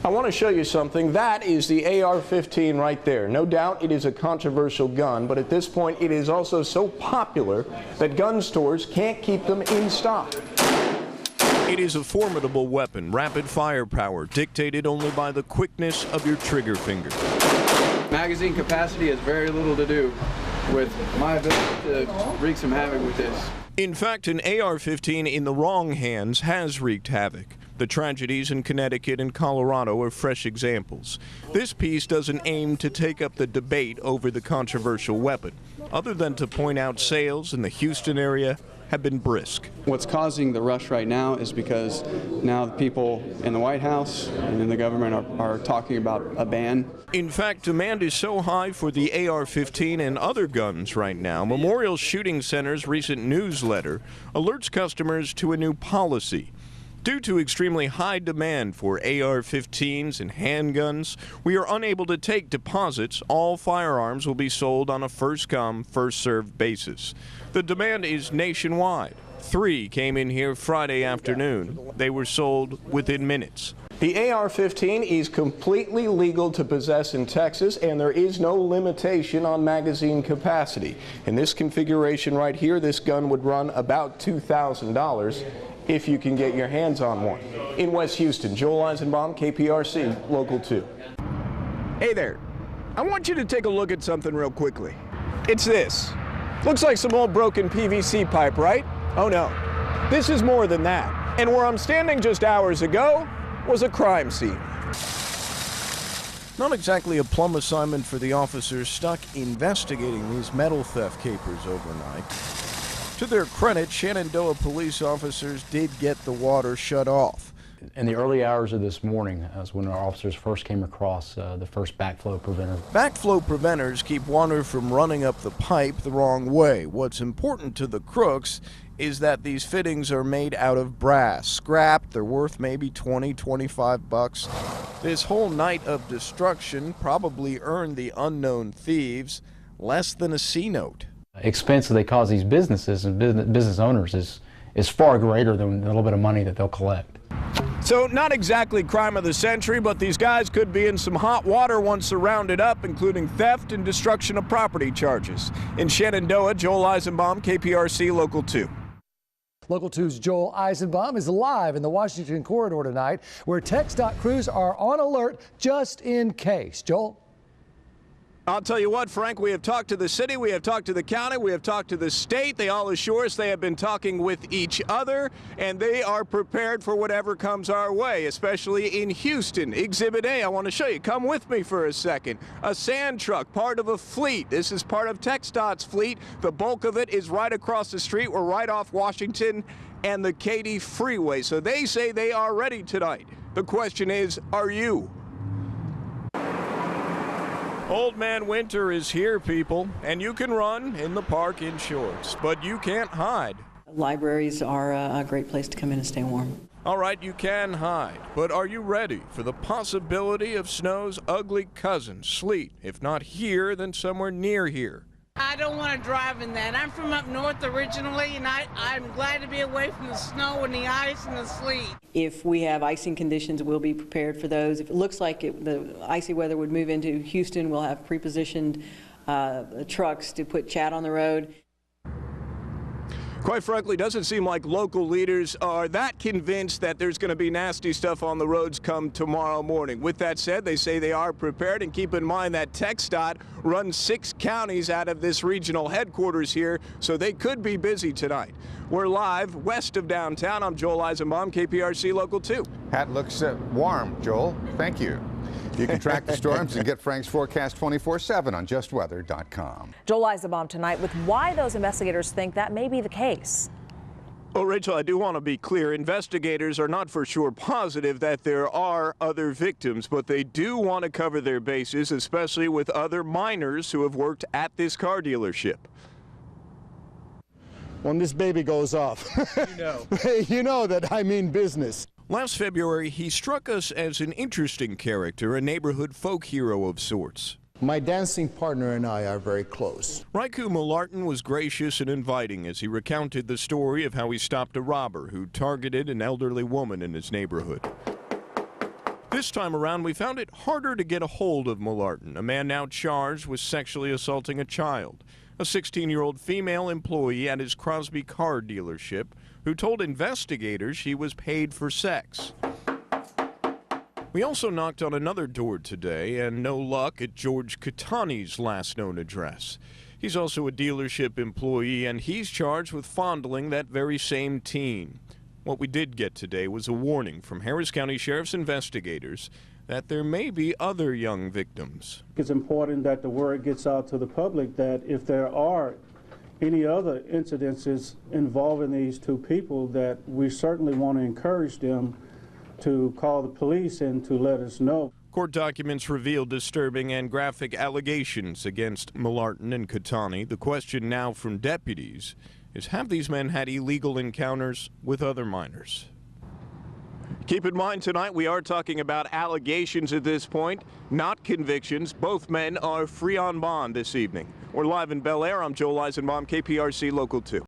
I want to show you something. That is the AR-15 right there. No doubt it is a controversial gun, but at this point it is also so popular that gun stores can't keep them in stock. It is a formidable weapon, rapid firepower, dictated only by the quickness of your trigger finger. Magazine capacity has very little to do with my ability to wreak some havoc with this. In fact, an AR-15 in the wrong hands has wreaked havoc. The tragedies in Connecticut and Colorado are fresh examples. This piece doesn't aim to take up the debate over the controversial weapon, other than to point out sales in the Houston area have been brisk. What's causing the rush right now is because now the people in the White House and in the government are talking about a ban. In fact, demand is so high for the AR-15 and other guns right now, Memorial Shooting Center's recent newsletter alerts customers to a new policy. Due to extremely high demand for AR-15s and handguns, we are unable to take deposits. All firearms will be sold on a first-come, first-served basis. The demand is nationwide. 3 came in here Friday afternoon. They were sold within minutes. The AR-15 is completely legal to possess in Texas, and there is no limitation on magazine capacity. In this configuration right here, this gun would run about $2,000 if you can get your hands on one. In West Houston, Joel Eisenbaum, KPRC, Local 2. Hey there. I want you to take a look at something real quickly. It's this. Looks like some old broken PVC pipe, right? Oh no. This is more than that. And where I'm standing just hours ago was a crime scene. Not exactly a plum assignment for the officers stuck investigating these metal theft capers overnight. To their credit, Shenandoah police officers did get the water shut off. In the early hours of this morning was when our officers first came across the first backflow preventer. Backflow preventers keep water from running up the pipe the wrong way. What's important to the crooks is that these fittings are made out of brass. Scrapped, they're worth maybe $20–25. This whole night of destruction probably earned the unknown thieves less than a C note. Expense that they cause these businesses and business owners is far greater than the little bit of money that they'll collect. So not exactly crime of the century, but these guys could be in some hot water once they're rounded up, including theft and destruction of property charges. In Shenandoah, Joel Eisenbaum, KPRC Local 2. Local 2's Joel Eisenbaum is live in the Washington corridor tonight, where TxDOT crews are on alert just in case. Joel? I'll tell you what, Frank, we have talked to the city, we have talked to the county, we have talked to the state. They all assure us they have been talking with each other, and they are prepared for whatever comes our way, especially in Houston. Exhibit A, I want to show you. Come with me for a second. A sand truck, part of a fleet. This is part of TxDOT's fleet. The bulk of it is right across the street. We're right off Washington and the Katy Freeway. So they say they are ready tonight. The question is, are you? Old Man Winter is here, people, and you can run in the park in shorts, but you can't hide. Libraries are a great place to come in and stay warm. All right, you can hide, but are you ready for the possibility of snow's ugly cousin, sleet, if not here, then somewhere near here? I don't want to drive in that. I'm from up north originally, and I'm glad to be away from the snow and the ice and the sleet. If we have icing conditions, we'll be prepared for those. If it looks like the icy weather would move into Houston, we'll have pre-positioned trucks to put Chad on the road. Quite frankly, doesn't seem like local leaders are that convinced that there's going to be nasty stuff on the roads come tomorrow morning. With that said, they say they are prepared, and keep in mind that TxDOT runs 6 counties out of this regional headquarters here, so they could be busy tonight. We're live west of downtown. I'm Joel Eisenbaum, KPRC Local 2. Hat looks warm, Joel. Thank you. You can track the storms and get Frank's forecast 24/7 on justweather.com. Joel Eisenbaum tonight with why those investigators think that may be the case. Well, Rachel, I do want to be clear. Investigators are not for sure positive that there are other victims, but they do want to cover their bases, especially with other minors who have worked at this car dealership. When this baby goes off, you know that I mean business. Last February, he struck us as an interesting character, a neighborhood folk hero of sorts. My dancing partner and I are very close. Raiku Malartin was gracious and inviting as he recounted the story of how he stopped a robber who targeted an elderly woman in his neighborhood. This time around, we found it harder to get a hold of Millarton, a man now charged with sexually assaulting a child. A 16-year-old female employee at his Crosby car dealership who told investigators she was paid for sex. We also knocked on another door today, and no luck at George Catani's last known address. He's also a dealership employee, and he's charged with fondling that very same teen. What we did get today was a warning from Harris County Sheriff's investigators that there may be other young victims. It's important that the word gets out to the public that if there are any other incidences involving these two people, that we certainly want to encourage them to call the police and to let us know. Court documents reveal disturbing and graphic allegations against Millarton and Catani. The question now from deputies is, have these men had illegal encounters with other minors? Keep in mind tonight we are talking about allegations at this point, not convictions. Both men are free on bond this evening. We're live in Bellaire. I'm Joel Eisenbaum, KPRC Local 2.